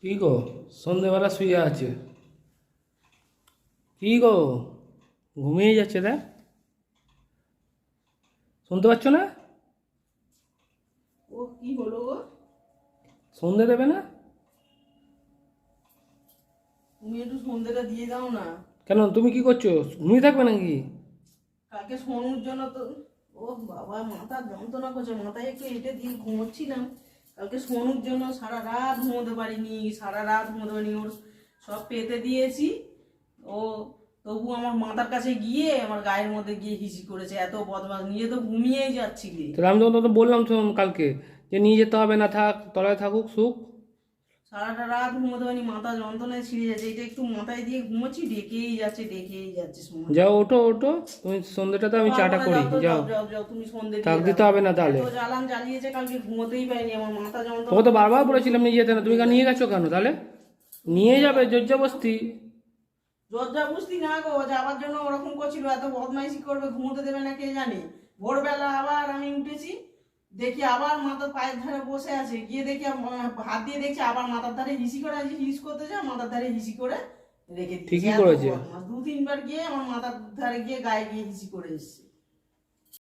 কি গো, সন্ধেবেলা শুয়ে আছে? কি গো, ঘুমিয়ে যাচ্ছে রে? শুনতে পাচ্ছ না? ও কি হলো গো? সন্ধে দেবে না? তুমি একটু সন্ধ্যেটা দিয়ে দাও না। কেন, তুমি কি করছো? ঘুমিয়ে থাকবে নাকি? কালকে সোনুর জন্য তো, ও বাবা মাথা যন্ত্রণা করছে, মাথায় একটু এঁটে দিয়ে ঘুমোচ্ছিলাম। কালকে সোনুর জন্য সারা রাত ঘুমোতে পারিনি, ওর সব পেতে দিয়েছি। ও তবু আমার মাথার কাছে গিয়ে আমার গায়ের মধ্যে গিয়ে হিসি করেছে, এত বদমাস, নিজে তো ঘুমিয়েই যাচ্ছিলে। তাহলে আমি তো বললাম তো কালকে যে নিয়ে যেতে হবে না, থাক, তলায় থাকুক সুখ। সারাটা রাত ঘুমোতে পারিনি, মাথা যন্ত্রণায় ছিঁড়ে যাচ্ছে, এটা একটু মাথায় দিয়ে ঘুমোচ্ছি, ডেকেই যাচ্ছে সময়। যাও, ওঠো ওঠো, তুমি সন্ধ্যেটাতে আমি চাটা করি, যাও তো, যাও। যাও তুমি সন্ধে থাক, দিয়ে দিতে দাও। হবে না তাহলে। এত জ্বালান জ্বালিয়েছে, কালকে ঘুমোতেই পারিনি, আমার মাথা যন্ত্রণা তোমাকে তো বারবার করছে। বলেছিলাম নিয়ে যেতে না, তুমি কেন নিয়ে গেছো কেন তাহলে? নিয়ে যাবে জোরজবস্তি। জর্জা না গো, যাওয়ার জন্য ওরকম করছিল, এত বদমাইশি করবে, ঘুমোতে দেবে না কে জানে। ভোরবেলা আবার আমি উঠেছি, দেখি আবার মাথার পায়ের ধারে বসে আছে, গিয়ে দেখি হাত দিয়ে দেখছি আবার মাথার ধারে হিসি করে আছে, হিস করতে যায় মাথার ধারে হিসি করে রেখে দিয়েছে। ঠিকই এত করেছে। বদমাশ, 2-3 বার গিয়ে আমার মাথার ধারে গিয়ে গায়ে গিয়ে হিসি করে এসছে।